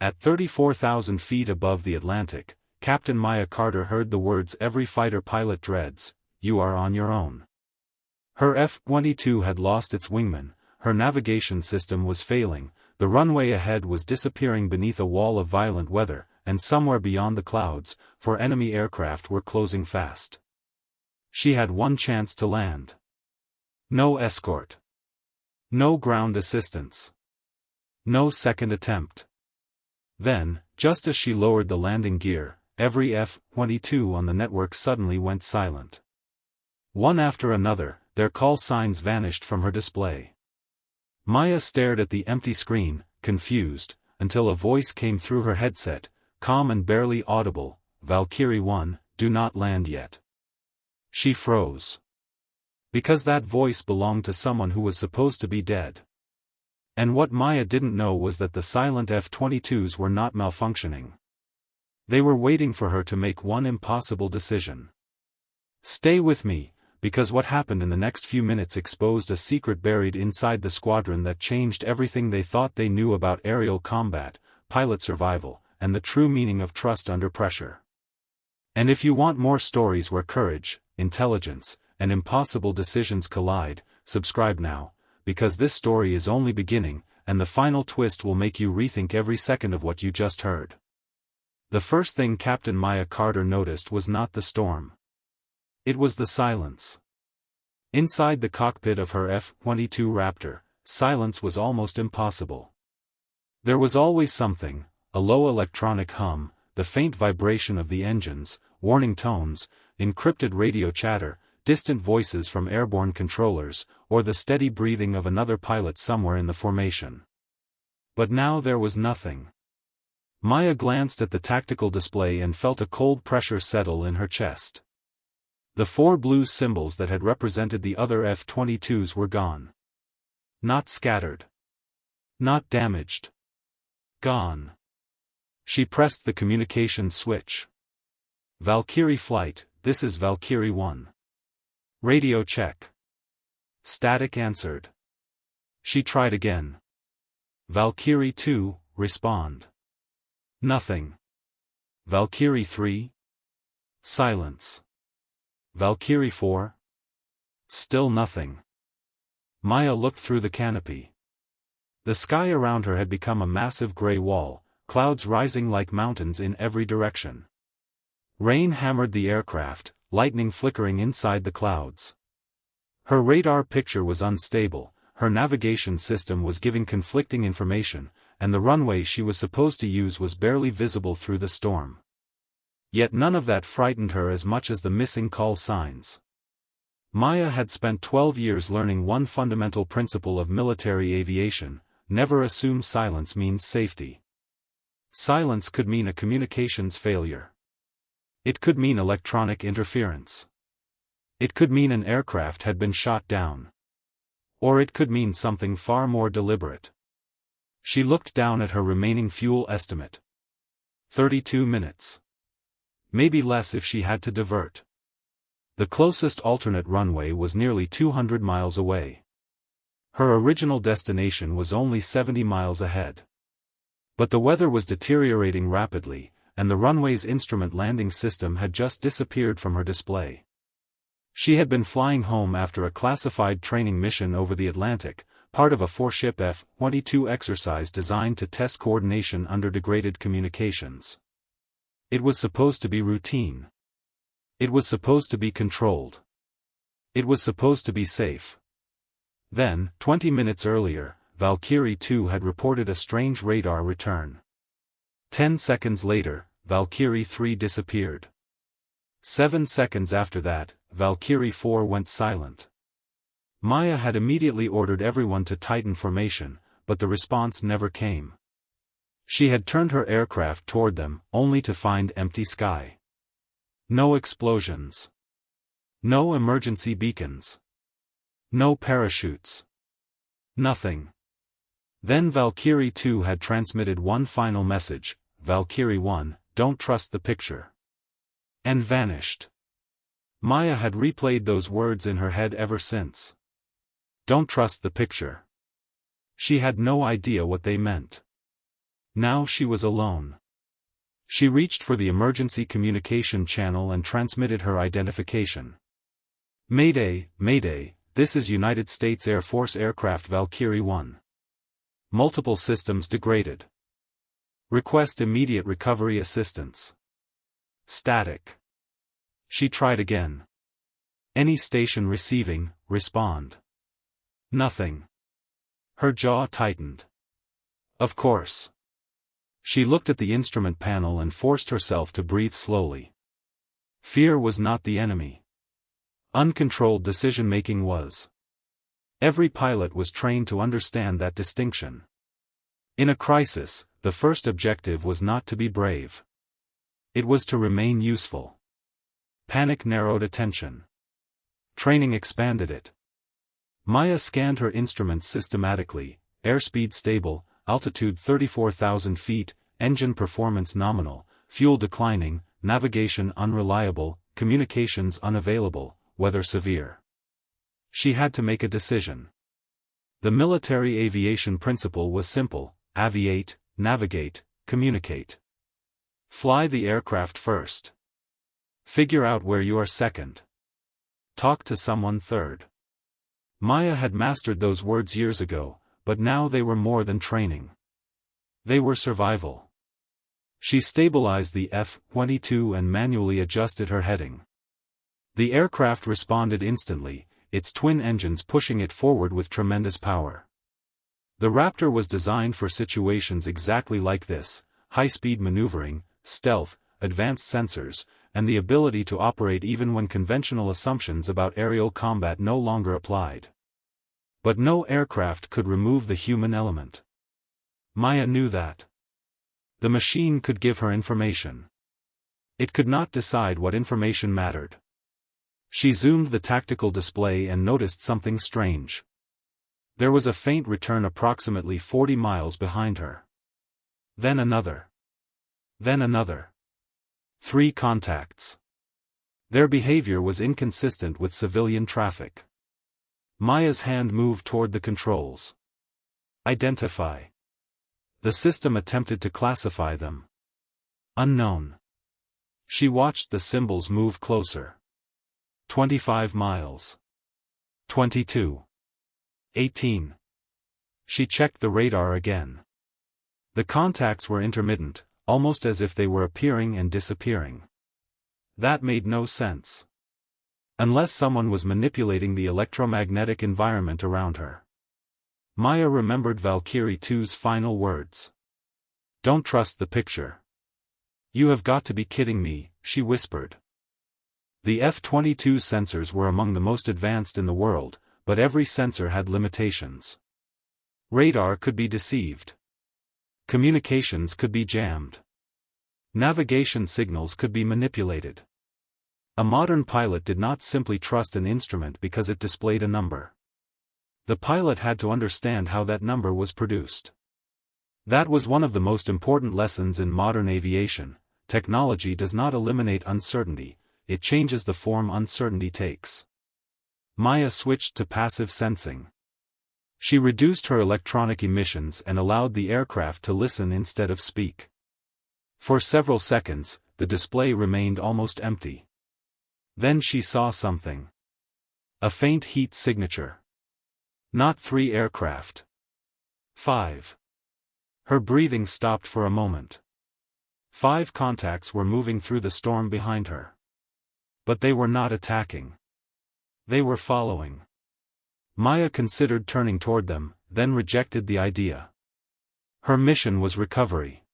At 34,000 feet above the Atlantic, Captain Maya Carter heard the words every fighter pilot dreads: "You are on your own." Her F-22 had lost its wingman, her navigation system was failing, the runway ahead was disappearing beneath a wall of violent weather, and somewhere beyond the clouds, 4 enemy aircraft were closing fast. She had one chance to land. No escort. No ground assistance. No second attempt. Then, just as she lowered the landing gear, every F-22 on the network suddenly went silent. One after another, their call signs vanished from her display. Maya stared at the empty screen, confused, until a voice came through her headset, calm and barely audible: "Valkyrie 1, do not land yet." She froze. Because that voice belonged to someone who was supposed to be dead. And what Maya didn't know was that the silent F-22s were not malfunctioning. They were waiting for her to make one impossible decision. Stay with me, because what happened in the next few minutes exposed a secret buried inside the squadron that changed everything they thought they knew about aerial combat, pilot survival, and the true meaning of trust under pressure. And if you want more stories where courage, intelligence, and impossible decisions collide, subscribe now, because this story is only beginning, and the final twist will make you rethink every second of what you just heard. The first thing Captain Maya Carter noticed was not the storm. It was the silence. Inside the cockpit of her F-22 Raptor, silence was almost impossible. There was always something: a low electronic hum, the faint vibration of the engines, warning tones, encrypted radio chatter, distant voices from airborne controllers, or the steady breathing of another pilot somewhere in the formation. But now there was nothing. Maya glanced at the tactical display and felt a cold pressure settle in her chest. The 4 blue symbols that had represented the other F-22s were gone. Not scattered. Not damaged. Gone. She pressed the communication switch. "Valkyrie flight, this is Valkyrie 1. Radio check." Static answered. She tried again. "Valkyrie 2, respond." Nothing. "Valkyrie 3? Silence." "Valkyrie 4? Still nothing." Maya looked through the canopy. The sky around her had become a massive gray wall, clouds rising like mountains in every direction. Rain hammered the aircraft, lightning flickering inside the clouds. Her radar picture was unstable, her navigation system was giving conflicting information, and the runway she was supposed to use was barely visible through the storm. Yet none of that frightened her as much as the missing call signs. Maya had spent 12 years learning one fundamental principle of military aviation: never assume silence means safety. Silence could mean a communications failure. It could mean electronic interference. It could mean an aircraft had been shot down. Or it could mean something far more deliberate. She looked down at her remaining fuel estimate. 32 minutes. Maybe less if she had to divert. The closest alternate runway was nearly 200 miles away. Her original destination was only 70 miles ahead. But the weather was deteriorating rapidly, and the runway's instrument landing system had just disappeared from her display. She had been flying home after a classified training mission over the Atlantic, part of a 4-ship F-22 exercise designed to test coordination under degraded communications. It was supposed to be routine. It was supposed to be controlled. It was supposed to be safe. Then, 20 minutes earlier, Valkyrie 2 had reported a strange radar return. 10 seconds later, Valkyrie 3 disappeared. 7 seconds after that, Valkyrie 4 went silent. Maya had immediately ordered everyone to tighten formation, but the response never came. She had turned her aircraft toward them, only to find empty sky. No explosions. No emergency beacons. No parachutes. Nothing. Then Valkyrie 2 had transmitted one final message: "Valkyrie 1, don't trust the picture." And vanished. Maya had replayed those words in her head ever since. Don't trust the picture. She had no idea what they meant. Now she was alone. She reached for the emergency communication channel and transmitted her identification. Mayday, Mayday, this is United States Air Force aircraft Valkyrie 1. Multiple systems degraded. Request immediate recovery assistance. Static. She tried again. Any station receiving, respond. Nothing. Her jaw tightened. Of course. She looked at the instrument panel and forced herself to breathe slowly. Fear was not the enemy. Uncontrolled decision-making was. Every pilot was trained to understand that distinction. In a crisis, the first objective was not to be brave. It was to remain useful. Panic narrowed attention. Training expanded it. Maya scanned her instruments systematically, airspeed stable, altitude 34,000 feet, engine performance nominal, fuel declining, navigation unreliable, communications unavailable, weather severe. She had to make a decision. The military aviation principle was simple: aviate, navigate, communicate. Fly the aircraft first. Figure out where you are second. Talk to someone third. Maya had mastered those words years ago, but now they were more than training. They were survival. She stabilized the F-22 and manually adjusted her heading. The aircraft responded instantly, its twin engines pushing it forward with tremendous power. The Raptor was designed for situations exactly like this: high-speed maneuvering, stealth, advanced sensors, and the ability to operate even when conventional assumptions about aerial combat no longer applied. But no aircraft could remove the human element. Maya knew that. The machine could give her information. It could not decide what information mattered. She zoomed the tactical display and noticed something strange. There was a faint return approximately 40 miles behind her. Then another. Then another. 3 contacts. Their behavior was inconsistent with civilian traffic. Maya's hand moved toward the controls. Identify. The system attempted to classify them. Unknown. She watched the symbols move closer. 25 miles. 22. 18. She checked the radar again. The contacts were intermittent, almost as if they were appearing and disappearing. That made no sense. Unless someone was manipulating the electromagnetic environment around her. Maya remembered Valkyrie 2's final words. Don't trust the picture. You have got to be kidding me, she whispered. The F-22 sensors were among the most advanced in the world, but every sensor had limitations. Radar could be deceived. Communications could be jammed. Navigation signals could be manipulated. A modern pilot did not simply trust an instrument because it displayed a number. The pilot had to understand how that number was produced. That was one of the most important lessons in modern aviation. Technology does not eliminate uncertainty, it changes the form uncertainty takes. Maya switched to passive sensing. She reduced her electronic emissions and allowed the aircraft to listen instead of speak. For several seconds, the display remained almost empty. Then she saw something. A faint heat signature. Not 3 aircraft. 5. Her breathing stopped for a moment. 5 contacts were moving through the storm behind her. But they were not attacking. They were following. Maya considered turning toward them, then rejected the idea. Her mission was recovery.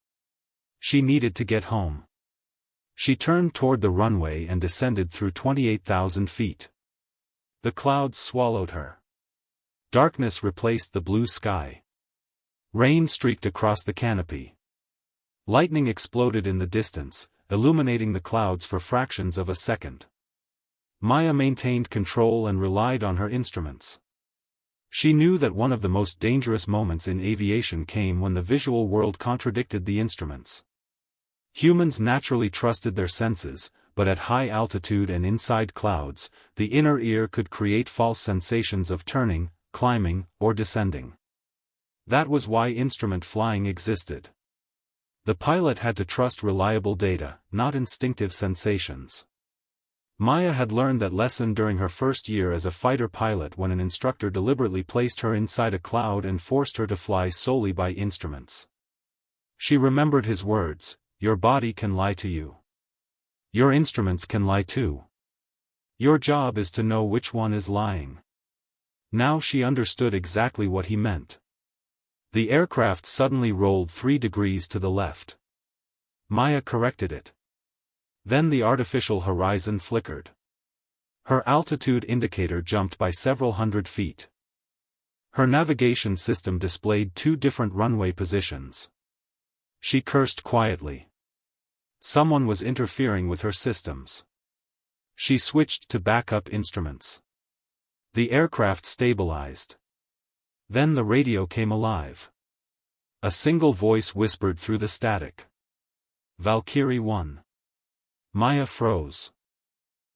She needed to get home. She turned toward the runway and descended through 28,000 feet. The clouds swallowed her. Darkness replaced the blue sky. Rain streaked across the canopy. Lightning exploded in the distance, illuminating the clouds for fractions of a second. Maya maintained control and relied on her instruments. She knew that one of the most dangerous moments in aviation came when the visual world contradicted the instruments. Humans naturally trusted their senses, but at high altitude and inside clouds, the inner ear could create false sensations of turning, climbing, or descending. That was why instrument flying existed. The pilot had to trust reliable data, not instinctive sensations. Maya had learned that lesson during her first year as a fighter pilot when an instructor deliberately placed her inside a cloud and forced her to fly solely by instruments. She remembered his words, "Your body can lie to you. Your instruments can lie too. Your job is to know which one is lying." Now she understood exactly what he meant. The aircraft suddenly rolled 3 degrees to the left. Maya corrected it. Then the artificial horizon flickered. Her altitude indicator jumped by several hundred feet. Her navigation system displayed 2 different runway positions. She cursed quietly. Someone was interfering with her systems. She switched to backup instruments. The aircraft stabilized. Then the radio came alive. A single voice whispered through the static. "Valkyrie 1. Maya froze.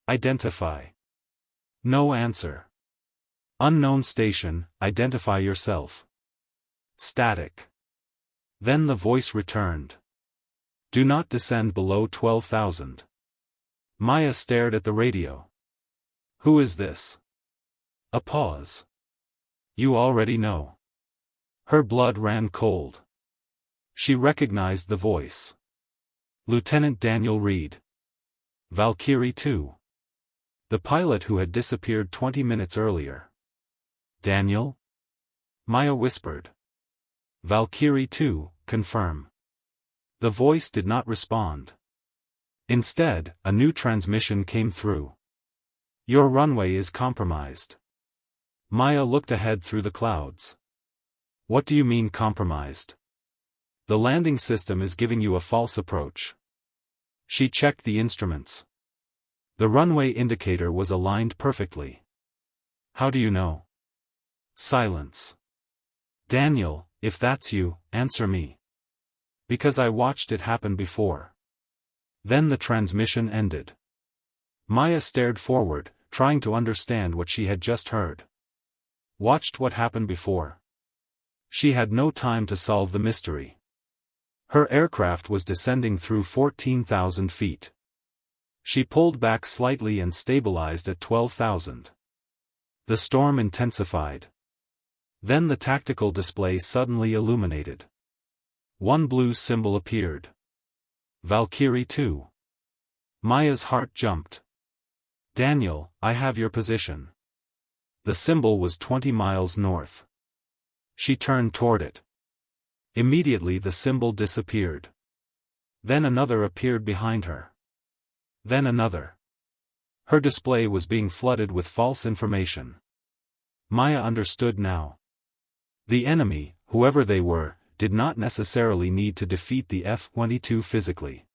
"Identify." No answer. "Unknown station, identify yourself." Static. Then the voice returned. "Do not descend below 12,000. Maya stared at the radio. "Who is this?" A pause. "You already know." Her blood ran cold. She recognized the voice. Lieutenant Daniel Reed. Valkyrie 2. The pilot who had disappeared 20 minutes earlier. "Daniel?" Maya whispered. "Valkyrie 2, confirm." The voice did not respond. Instead, a new transmission came through. "Your runway is compromised." Maya looked ahead through the clouds. "What do you mean compromised?" "The landing system is giving you a false approach." She checked the instruments. The runway indicator was aligned perfectly. "How do you know?" Silence. "Daniel, if that's you, answer me." "Because I watched it happen before." Then the transmission ended. Maya stared forward, trying to understand what she had just heard. Watched what happened before. She had no time to solve the mystery. Her aircraft was descending through 14,000 feet. She pulled back slightly and stabilized at 12,000. The storm intensified. Then the tactical display suddenly illuminated. One blue symbol appeared. Valkyrie 2. Maya's heart jumped. "Daniel, I have your position." The symbol was 20 miles north. She turned toward it. Immediately the symbol disappeared. Then another appeared behind her. Then another. Her display was being flooded with false information. Maya understood now. The enemy, whoever they were, did not necessarily need to defeat the F-22 physically.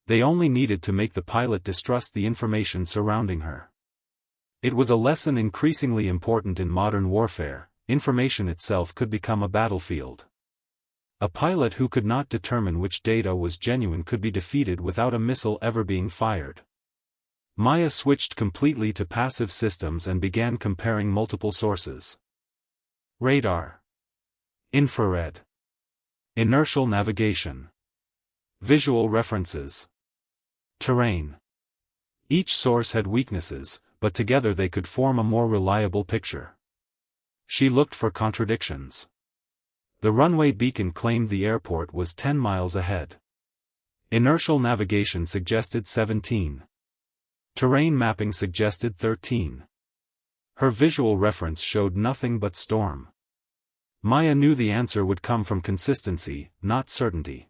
They only needed to make the pilot distrust the information surrounding her. It was a lesson increasingly important in modern warfare. Information itself could become a battlefield. A pilot who could not determine which data was genuine could be defeated without a missile ever being fired. Maya switched completely to passive systems and began comparing multiple sources. Radar. Infrared. Inertial navigation. Visual references. Terrain. Each source had weaknesses, but together they could form a more reliable picture. She looked for contradictions. The runway beacon claimed the airport was 10 miles ahead. Inertial navigation suggested 17. Terrain mapping suggested 13. Her visual reference showed nothing but storm. Maya knew the answer would come from consistency, not certainty.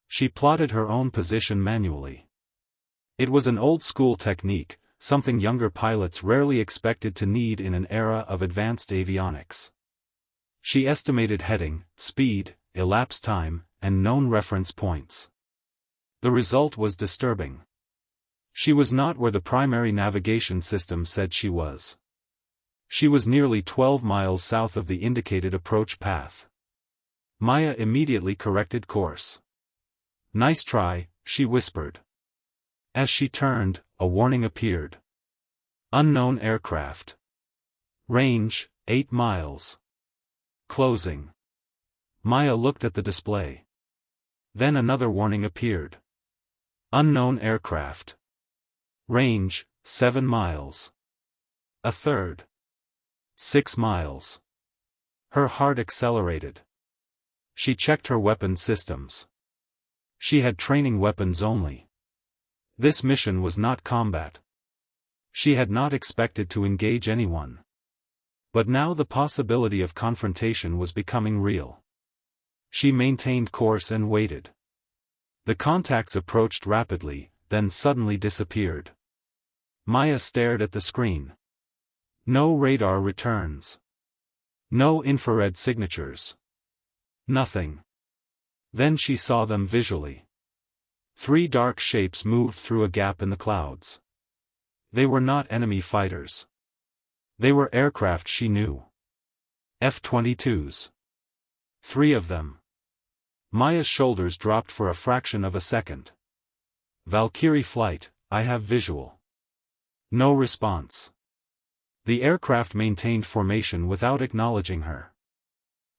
She plotted her own position manually. It was an old-school technique, something younger pilots rarely expected to need in an era of advanced avionics. She estimated heading, speed, elapsed time, and known reference points. The result was disturbing. She was not where the primary navigation system said she was. She was nearly 12 miles south of the indicated approach path. Maya immediately corrected course. "Nice try," she whispered. As she turned, a warning appeared. Unknown aircraft. Range, 8 miles. Closing. Maya looked at the display. Then another warning appeared. Unknown aircraft. Range, 7 miles. A third. 6 miles. Her heart accelerated. She checked her weapon systems. She had training weapons only. This mission was not combat. She had not expected to engage anyone. But now the possibility of confrontation was becoming real. She maintained course and waited. The contacts approached rapidly, then suddenly disappeared. Maya stared at the screen. No radar returns. No infrared signatures. Nothing. Then she saw them visually. 3 dark shapes moved through a gap in the clouds. They were not enemy fighters. They were aircraft she knew. F-22s. 3 of them. Maya's shoulders dropped for a fraction of a second. Valkyrie flight, I have visual. No response. The aircraft maintained formation without acknowledging her.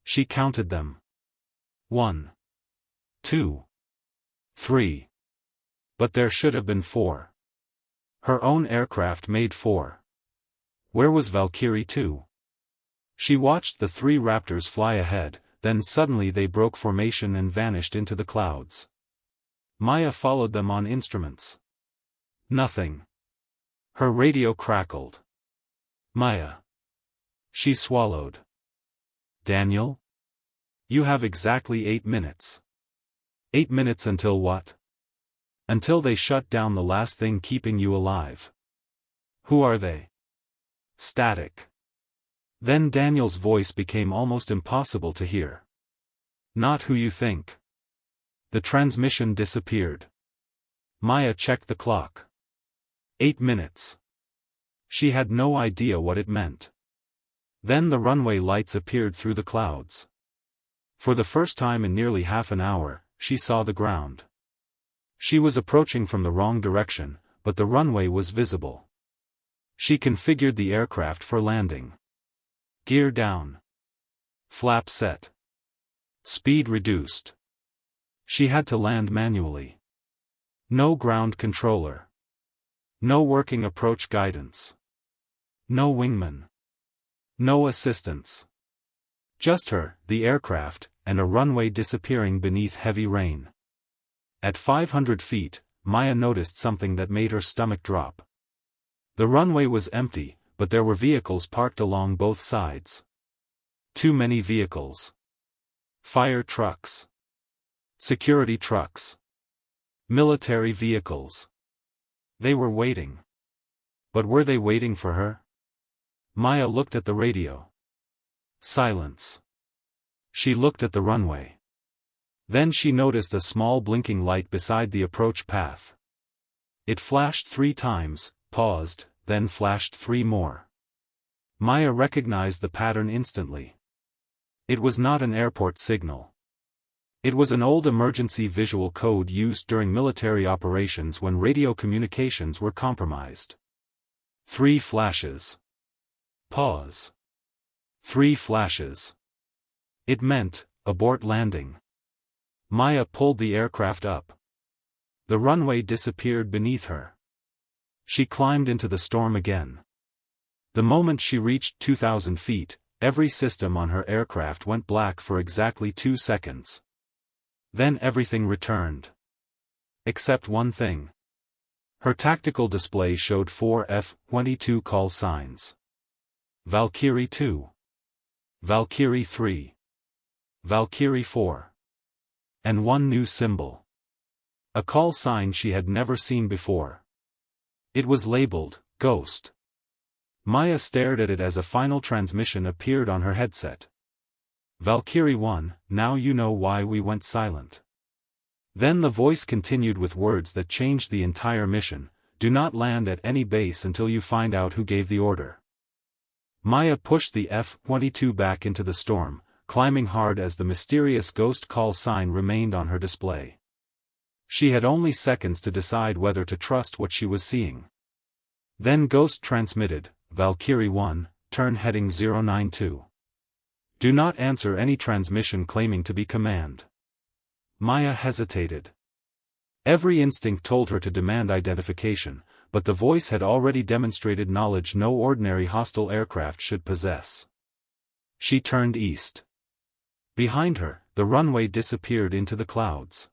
She counted them. 1. 2. 3. But there should have been 4. Her own aircraft made 4. Where was Valkyrie 2? She watched the 3 Raptors fly ahead, then suddenly they broke formation and vanished into the clouds. Maya followed them on instruments. Nothing. Her radio crackled. Maya. She swallowed. Daniel? You have exactly 8 minutes. 8 minutes until what? Until they shut down the last thing keeping you alive. Who are they? Static. Then Daniel's voice became almost impossible to hear. Not who you think. The transmission disappeared. Maya checked the clock. 8 minutes. She had no idea what it meant. Then the runway lights appeared through the clouds. For the first time in nearly half an hour, she saw the ground. She was approaching from the wrong direction, but the runway was visible. She configured the aircraft for landing. Gear down. Flap set. Speed reduced. She had to land manually. No ground controller. No working approach guidance. No wingman. No assistance. Just her, the aircraft, and a runway disappearing beneath heavy rain. At 500 feet, Maya noticed something that made her stomach drop. The runway was empty, but there were vehicles parked along both sides. Too many vehicles. Fire trucks. Security trucks. Military vehicles. They were waiting. But were they waiting for her? Maya looked at the radio. Silence. She looked at the runway. Then she noticed a small blinking light beside the approach path. It flashed 3 times, paused, then flashed 3 more. Maya recognized the pattern instantly. It was not an airport signal. It was an old emergency visual code used during military operations when radio communications were compromised. 3 flashes. Pause. 3 flashes. It meant, abort landing. Maya pulled the aircraft up. The runway disappeared beneath her. She climbed into the storm again. The moment she reached 2,000 feet, every system on her aircraft went black for exactly 2 seconds. Then everything returned. Except one thing. Her tactical display showed 4 F-22 call signs. Valkyrie 2. Valkyrie 3. Valkyrie 4. And 1 new symbol. A call sign she had never seen before. It was labeled, Ghost. Maya stared at it as a final transmission appeared on her headset. Valkyrie 1, now you know why we went silent. Then the voice continued with words that changed the entire mission: do not land at any base until you find out who gave the order. Maya pushed the F-22 back into the storm, climbing hard as the mysterious ghost call sign remained on her display. She had only seconds to decide whether to trust what she was seeing. Then Ghost transmitted, Valkyrie 1, turn heading 092. Do not answer any transmission claiming to be command. Maya hesitated. Every instinct told her to demand identification, but the voice had already demonstrated knowledge no ordinary hostile aircraft should possess. She turned east. Behind her, the runway disappeared into the clouds.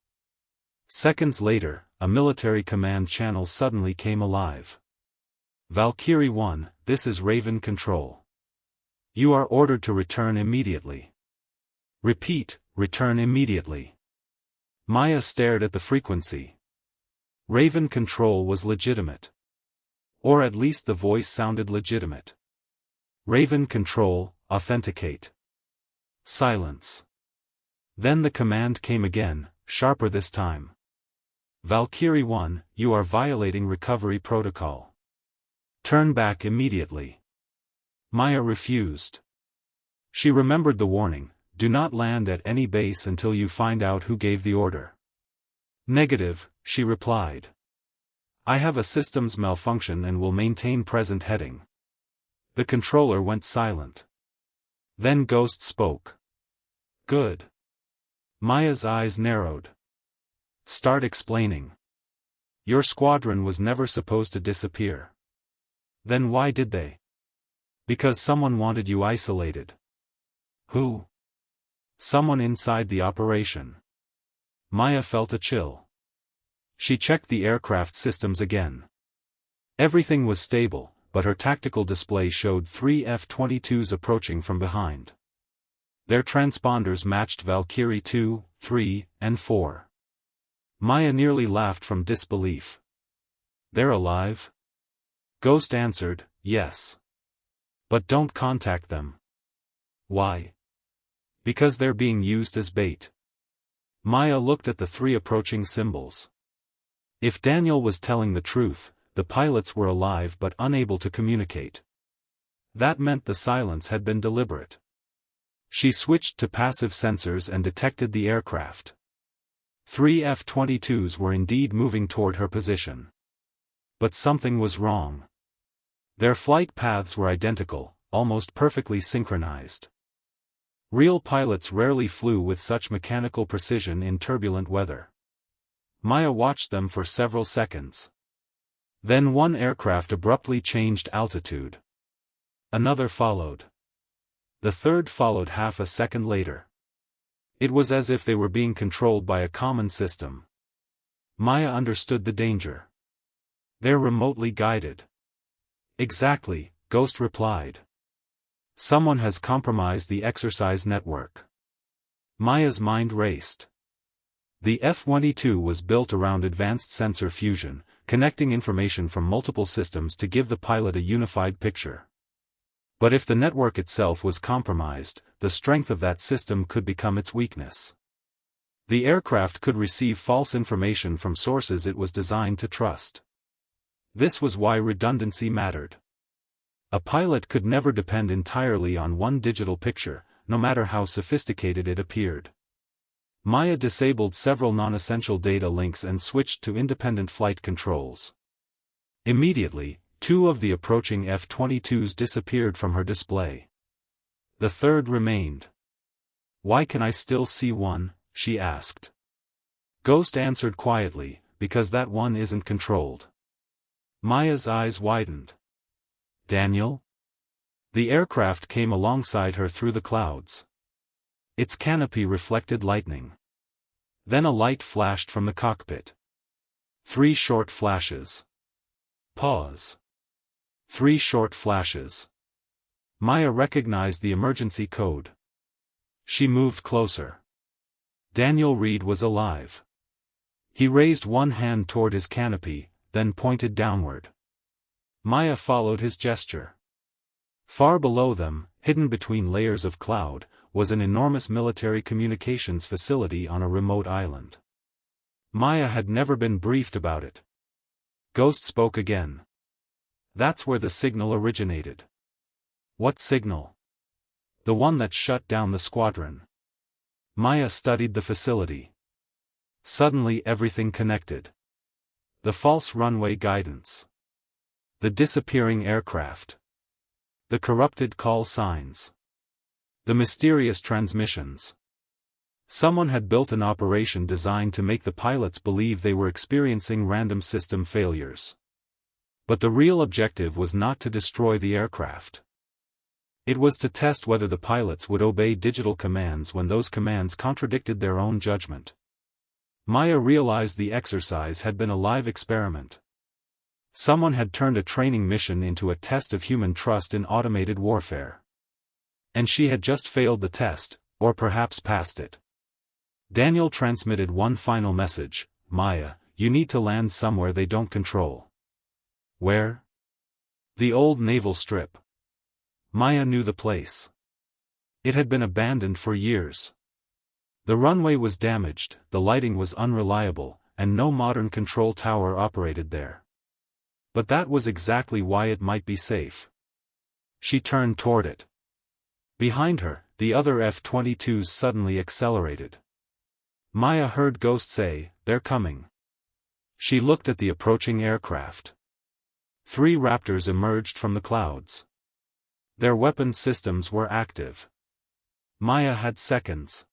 Seconds later, a military command channel suddenly came alive. Valkyrie 1, this is Raven Control. You are ordered to return immediately. Repeat, return immediately. Maya stared at the frequency. Raven Control was legitimate. Or at least the voice sounded legitimate. Raven Control, authenticate. Silence. Then the command came again, sharper this time. Valkyrie 1, you are violating recovery protocol. Turn back immediately. Maya refused. She remembered the warning, do not land at any base until you find out who gave the order. Negative, she replied. I have a systems malfunction and will maintain present heading. The controller went silent. Then Ghost spoke. Good. Maya's eyes narrowed. Start explaining. Your squadron was never supposed to disappear. Then why did they? Because someone wanted you isolated. Who? Someone inside the operation. Maya felt a chill. She checked the aircraft systems again. Everything was stable, but her tactical display showed 3 F-22s approaching from behind. Their transponders matched Valkyrie 2, 3, and 4. Maya nearly laughed from disbelief. They're alive? Ghost answered, yes. But don't contact them. Why? Because they're being used as bait. Maya looked at the 3 approaching symbols. If Daniel was telling the truth, the pilots were alive but unable to communicate. That meant the silence had been deliberate. She switched to passive sensors and detected the aircraft. 3 F-22s were indeed moving toward her position. But something was wrong. Their flight paths were identical, almost perfectly synchronized. Real pilots rarely flew with such mechanical precision in turbulent weather. Maya watched them for several seconds. Then one aircraft abruptly changed altitude. Another followed. The third followed half a second later. It was as if they were being controlled by a common system. Maya understood the danger. They're remotely guided. Exactly, Ghost replied. Someone has compromised the exercise network. Maya's mind raced. The F-22 was built around advanced sensor fusion, connecting information from multiple systems to give the pilot a unified picture. But if the network itself was compromised, the strength of that system could become its weakness. The aircraft could receive false information from sources it was designed to trust. This was why redundancy mattered. A pilot could never depend entirely on one digital picture, no matter how sophisticated it appeared. Maya disabled several non-essential data links and switched to independent flight controls. Immediately, 2 of the approaching F-22s disappeared from her display. The third remained. Why can I still see one? She asked. Ghost answered quietly, because that one isn't controlled. Maya's eyes widened. Daniel? The aircraft came alongside her through the clouds. Its canopy reflected lightning. Then a light flashed from the cockpit. 3 short flashes. Pause. 3 short flashes. Maya recognized the emergency code. She moved closer. Daniel Reed was alive. He raised one hand toward his canopy, then pointed downward. Maya followed his gesture. Far below them, hidden between layers of cloud, was an enormous military communications facility on a remote island. Maya had never been briefed about it. Ghost spoke again. That's where the signal originated. What signal? The one that shut down the squadron. Maya studied the facility. Suddenly everything connected. The false runway guidance. The disappearing aircraft. The corrupted call signs. The mysterious transmissions. Someone had built an operation designed to make the pilots believe they were experiencing random system failures. But the real objective was not to destroy the aircraft. It was to test whether the pilots would obey digital commands when those commands contradicted their own judgment. Maya realized the exercise had been a live experiment. Someone had turned a training mission into a test of human trust in automated warfare. And she had just failed the test, or perhaps passed it. Daniel transmitted one final message: Maya, you need to land somewhere they don't control. Where? The old naval strip. Maya knew the place. It had been abandoned for years. The runway was damaged, the lighting was unreliable, and no modern control tower operated there. But that was exactly why it might be safe. She turned toward it. Behind her, the other F-22s suddenly accelerated. Maya heard Ghost say, "They're coming." She looked at the approaching aircraft. 3 Raptors emerged from the clouds. Their weapons systems were active. Maya had seconds.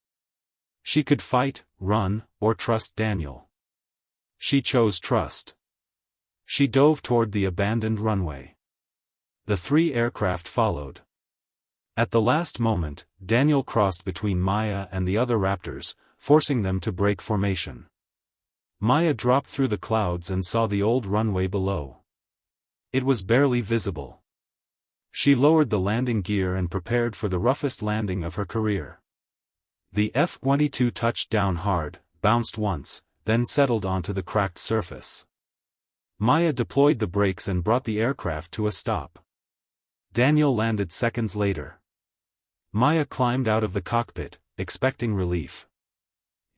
She could fight, run, or trust Daniel. She chose trust. She dove toward the abandoned runway. The 3 aircraft followed. At the last moment, Daniel crossed between Maya and the other Raptors, forcing them to break formation. Maya dropped through the clouds and saw the old runway below. It was barely visible. She lowered the landing gear and prepared for the roughest landing of her career. The F-22 touched down hard, bounced once, then settled onto the cracked surface. Maya deployed the brakes and brought the aircraft to a stop. Daniel landed seconds later. Maya climbed out of the cockpit, expecting relief.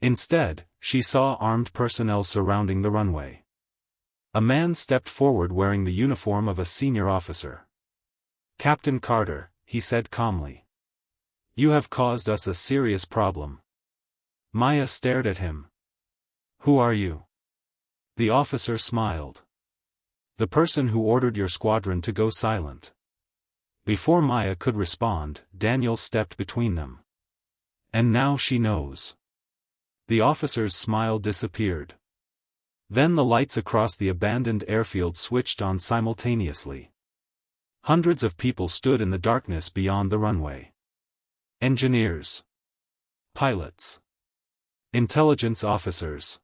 Instead, she saw armed personnel surrounding the runway. A man stepped forward wearing the uniform of a senior officer. "Captain Carter," he said calmly. "You have caused us a serious problem." Maya stared at him. "Who are you?" The officer smiled. "The person who ordered your squadron to go silent." Before Maya could respond, Daniel stepped between them. "And now she knows." The officer's smile disappeared. Then the lights across the abandoned airfield switched on simultaneously. Hundreds of people stood in the darkness beyond the runway. Engineers. Pilots. Intelligence officers.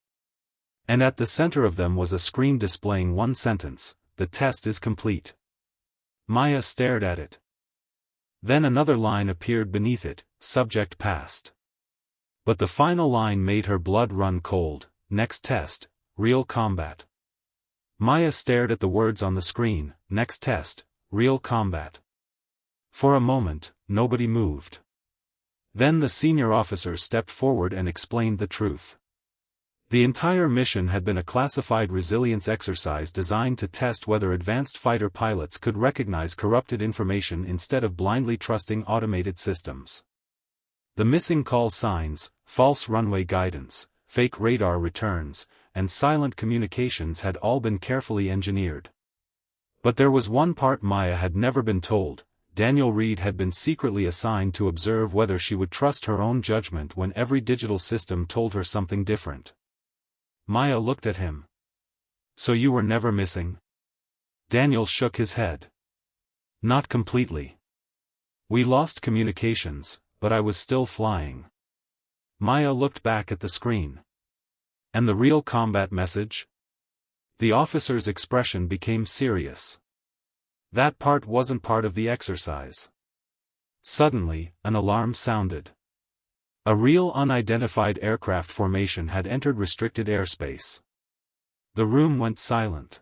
And at the center of them was a screen displaying one sentence: "The test is complete." Maya stared at it. Then another line appeared beneath it: "Subject passed." But the final line made her blood run cold: "Next test, real combat." Maya stared at the words on the screen: "Next test, real combat." For a moment, nobody moved. Then the senior officer stepped forward and explained the truth. The entire mission had been a classified resilience exercise designed to test whether advanced fighter pilots could recognize corrupted information instead of blindly trusting automated systems. The missing call signs, false runway guidance, fake radar returns, and silent communications had all been carefully engineered. But there was one part Maya had never been told: Daniel Reed had been secretly assigned to observe whether she would trust her own judgment when every digital system told her something different. Maya looked at him. "So you were never missing?" Daniel shook his head. "Not completely. We lost communications, but I was still flying." Maya looked back at the screen. "And the real combat message?" The officer's expression became serious. "That part wasn't part of the exercise." Suddenly, an alarm sounded. A real unidentified aircraft formation had entered restricted airspace. The room went silent.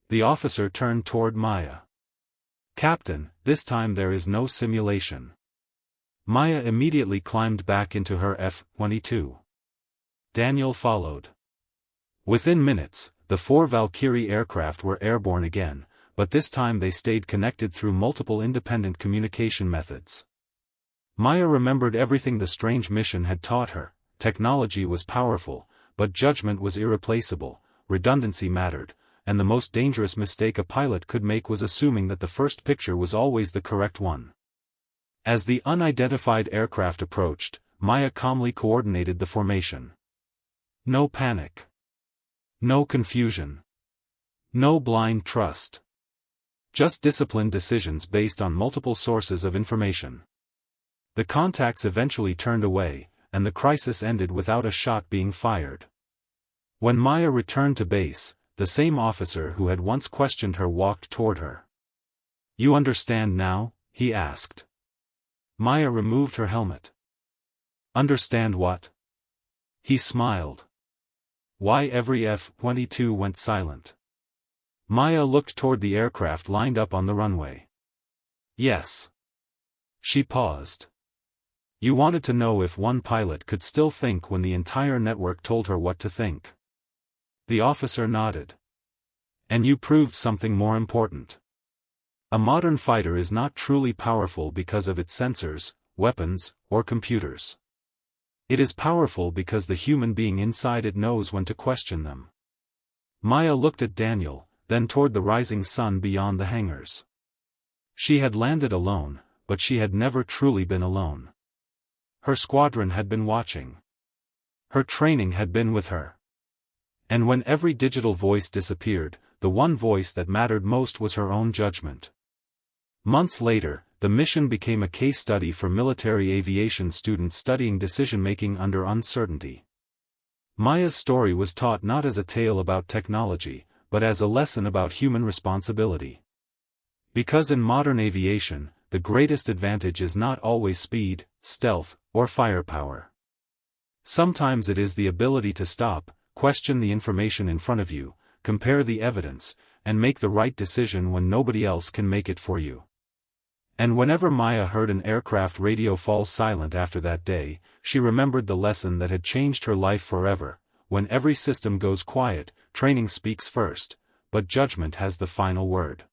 The officer turned toward Maya. "Captain, this time there is no simulation." Maya immediately climbed back into her F-22. Daniel followed. Within minutes, the 4 Valkyrie aircraft were airborne again, but this time they stayed connected through multiple independent communication methods. Maya remembered everything the strange mission had taught her. Technology was powerful, but judgment was irreplaceable, redundancy mattered, and the most dangerous mistake a pilot could make was assuming that the first picture was always the correct one. As the unidentified aircraft approached, Maya calmly coordinated the formation. No panic. No confusion. No blind trust. Just disciplined decisions based on multiple sources of information. The contacts eventually turned away, and the crisis ended without a shot being fired. When Maya returned to base, the same officer who had once questioned her walked toward her. "You understand now?" he asked. Maya removed her helmet. "Understand what?" He smiled. Why every F-22 went silent. Maya looked toward the aircraft lined up on the runway. "Yes." She paused. "You wanted to know if one pilot could still think when the entire network told her what to think." The officer nodded. "And you proved something more important. A modern fighter is not truly powerful because of its sensors, weapons, or computers. It is powerful because the human being inside it knows when to question them." Maya looked at Daniel, then toward the rising sun beyond the hangars. She had landed alone, but she had never truly been alone. Her squadron had been watching. Her training had been with her. And when every digital voice disappeared, the one voice that mattered most was her own judgment. Months later, the mission became a case study for military aviation students studying decision-making under uncertainty. Maya's story was taught not as a tale about technology, but as a lesson about human responsibility. Because in modern aviation, the greatest advantage is not always speed, stealth, or firepower. Sometimes it is the ability to stop, question the information in front of you, compare the evidence, and make the right decision when nobody else can make it for you. And whenever Maya heard an aircraft radio fall silent after that day, she remembered the lesson that had changed her life forever. When every system goes quiet, training speaks first, but judgment has the final word.